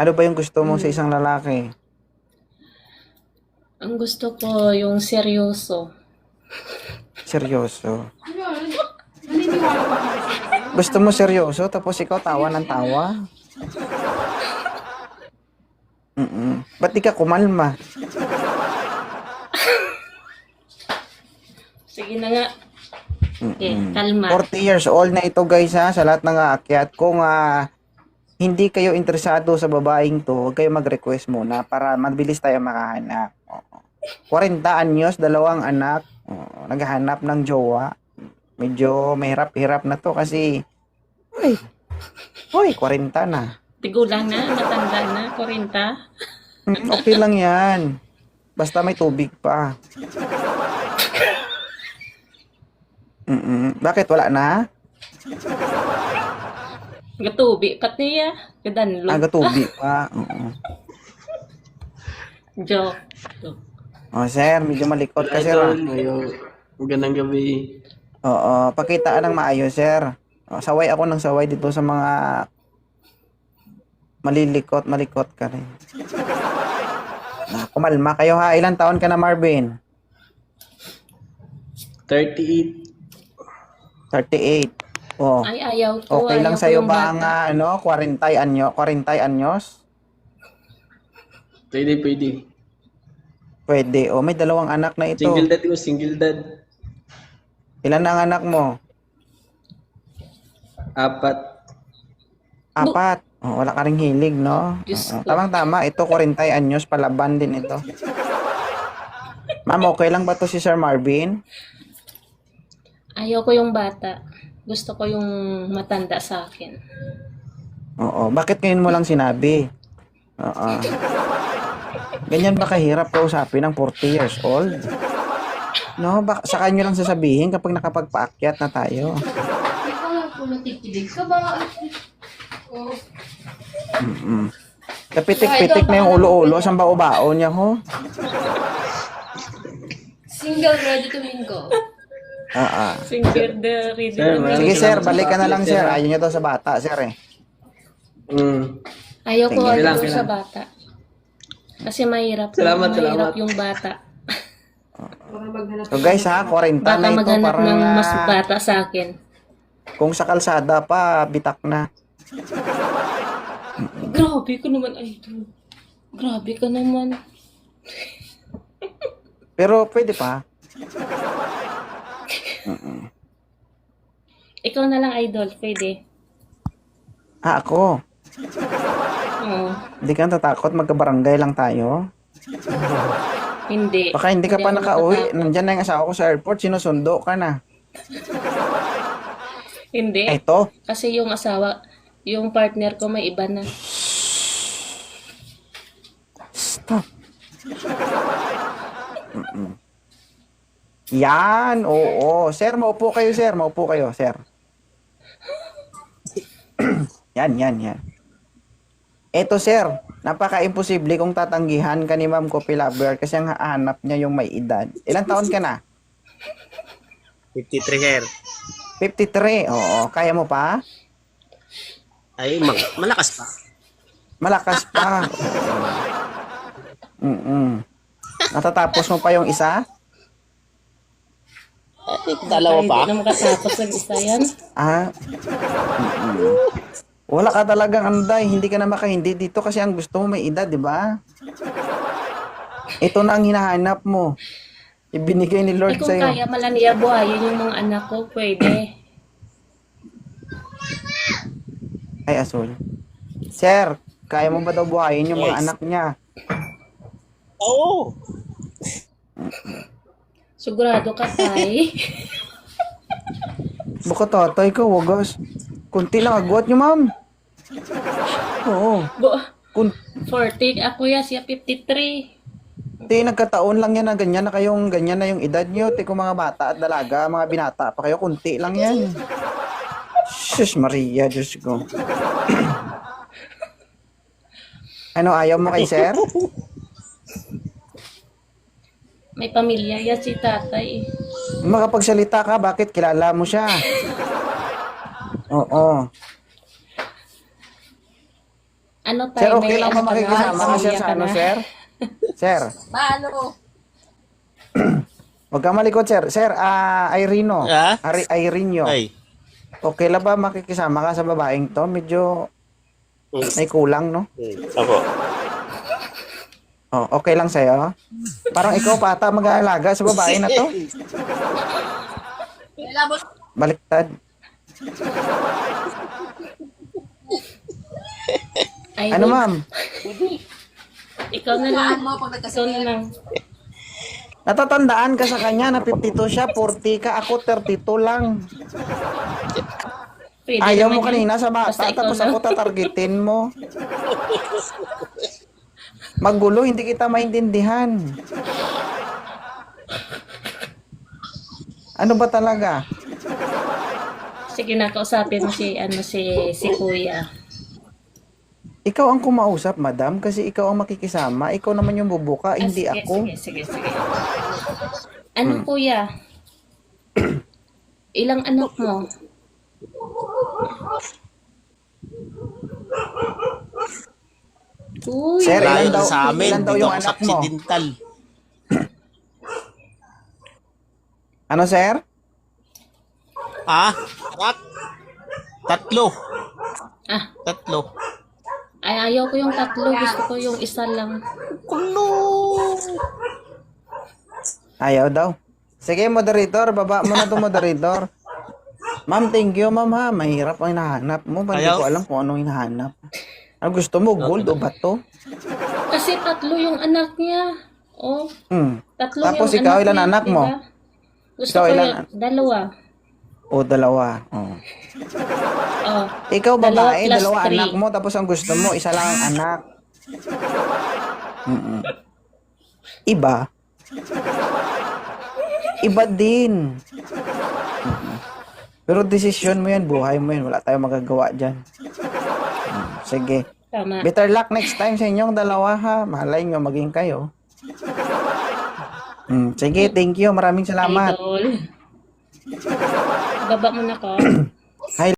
Ano ba yung gusto mo sa isang lalaki? Ang gusto ko yung seryoso. Seryoso. Gusto mo seryoso, tapos ikaw tawa ng tawa? Ba't di ka kumalma? Sige na nga. Okay, kalma. 40 years old na ito guys ha, sa lahat ng aakyat. Kung hindi kayo interesado sa babaeng to, huwag kayo mag-request muna para mabilis tayo makahanap. 40 anyos, 2 anak, naghahanap ng jowa. Medyo mahirap-hirap na to kasi, hoy, 40 na. Tigulang na, matanda na, 40. Okay lang yan. Basta may tubig pa. Bakit wala na? Gatubi, pati ya. Gadanlo. Tubig pa. Oo. Joke. Sir, medyo malikot ka, sir. Magandang gabi. Oo, pakitaan ng maayos, sir. Saway ako ng saway dito sa mga malikot ka rin. Kumalma kayo ha. Ilang taon ka na, Marvin? 38. 38. Oh. Ay, ayaw ko. Okay lang ayaw ko sa'yo yung ba ang bata. 40 anyos? Pwede. Pwede. May 2 anak na ito. Single dad ko, single dad. Ilan ang anak mo? 4. 4. Wala ka ring hilig, no? Diyos ko. Tamang-tama. Ito, 40 anyos. Palaban din ito. Ma'am, okay lang ba to si Sir Marvin? Ayaw ko yung bata. Gusto ko yung matanda sa akin. Oo. Bakit ngayon mo lang sinabi? Oo. Ganyan ba kahirap kausapin ng 40 years old? No, sa kanyo lang sasabihin kapag nakapagpaakyat na tayo. Hindi ka nga po natikilig ka ba? Oh. Kapitik-pitik na yung ulo-ulo. Saan ba ubao niya ho? Single ready to mingle. Single the ready Sir, na. Sige sir, Salamat sa balik ka na lang paakyat, sir. sir. Ayaw niyo to sa bata sir eh. Ayaw ko, Sige. ayaw ko Kailangan. sa bata. Kasi mahirap. Salamat. Mahirap yung bata. So guys ha, 40 Baka na ito. maghanap Parang ng mas bata sa akin. kung sa kalsada pa, bitak na. Grabe ka naman, idol. Grabe ka naman. Pero pwede pa. Ikaw na lang, idol. Pwede. Ako. Oo. Hindi ka natatakot, magkabarangay lang tayo. Hindi. Baka hindi ka pa ako nakauwi. natatakot. Nandyan na yung asawa ko sa airport, sinusundo ka na. Hindi. Eto, Kasi yung asawa, yung partner ko may iba na. stop. Yan, oo. Sir, maupo kayo, sir. Maupo kayo, sir. Yan. Eto, sir. Napaka-imposible kung tatanggihan ka ni Ma'am Coffee Lover kasi ang hahanap niya yung may edad. Ilang taon ka na? 53, sir. 53. Oo. Kaya mo pa? Ay, malakas pa. Malakas pa. Natatapos mo pa yung isa? Dalawa pa. Hindi na makatapos ng isa yan. Wala ka talagang anday, hindi ka na makahindi dito kasi ang gusto mo may edad, di ba? Ito na ang hinahanap mo. Ibinigay ni Eh Lord kung sa'yo. kaya malaniya buhayin yung mga anak ko, pwede. Ay, Asul. Sir, kaya mo ba daw buhayin yung mga Yes. anak niya? Oo. Sigurado ka, tay. Baka tatay ka, wagas. Kunti lang agwat niyo, ma'am. Oo. Kunti, 40, ako yan, siya 53. nagkataon lang yan na ganyan na kayong, ganyan na yung edad niyo. Tiko mga bata at dalaga, mga binata pa kayo, kunti lang yan. Sus Maria, Diyos ko. Ano, ayaw mo kay sir? May pamilya yan si tatay. Makapagsalita ka, bakit kilala mo siya? Oo. Ano tayo? Sir, okay may lang ba ano ka na? makikisama ka, sir, Pamilya sa ka ano, na? sir? Sir, Paano? huwag ka malikot, sir. Sir, Irino. Ah? Irinyo. Ay. Okay lang ba makikisama ka sa babaeng to? Medyo may kulang, no? Ako. Oh, okay lang sa'yo? Parang ikaw pa ata mag-aalaga sa babae na to. Baliktad. Ay, Ano, ma'am? Ikaw na lang. Mo pag Ikaw na lang. Natatandaan ka sa kanya na 52 siya, 40 ka, ako 32 lang. Pwede Ayaw naman mo yun. kanina sa Basta bata, ikaw tapos na. ako tatargetin mo. Maggulo, hindi kita maintindihan. Ano ba talaga? Sige na, kausapin mo si Kuya. Ikaw ang kumausap, madam, kasi ikaw ang makikisama. Ikaw naman yung bubuka, hindi sige, ako. Sige. Ano, Kuya? Ilang anak mo? Uy, Sir, Layo ilan daw- sa amin. ilan daw Dito yung ako sa anak mo? Occidental. Ano, sir? Ah? Anak? Tatlo. ah, Tatlo. ay, ayaw ko yung tatlo. Gusto ko yung isa lang. Kulo. Ayaw daw. Sige, moderator, baba mo na to, moderator. Ma'am, thank you, ma'am, ha. Mahirap ang hinahanap mo. Hindi Ayaw. ko alam kung anong hinahanap. Ano gusto mo, gold o bato? Kasi tatlo yung anak niya. Oh, tatlo Tapos yung ikaw, anak ilan niya, anak mo? diba? Gusto Ikaw, ko ilan? yung dalawa. O, dalawa. Oh. Oh, Ikaw, Dalawa babae, plus dalawa 3. anak mo, tapos ang gusto mo, isa lang ang anak. Iba. Iba din. Pero desisyon mo yan, buhay mo yan. Wala tayong magagawa dyan. Sige. tama. Better luck next time sa inyong dalawa, ha. Malay nyo, maging kayo. Sige, thank you. Maraming salamat. Idol. Baba mo na ko.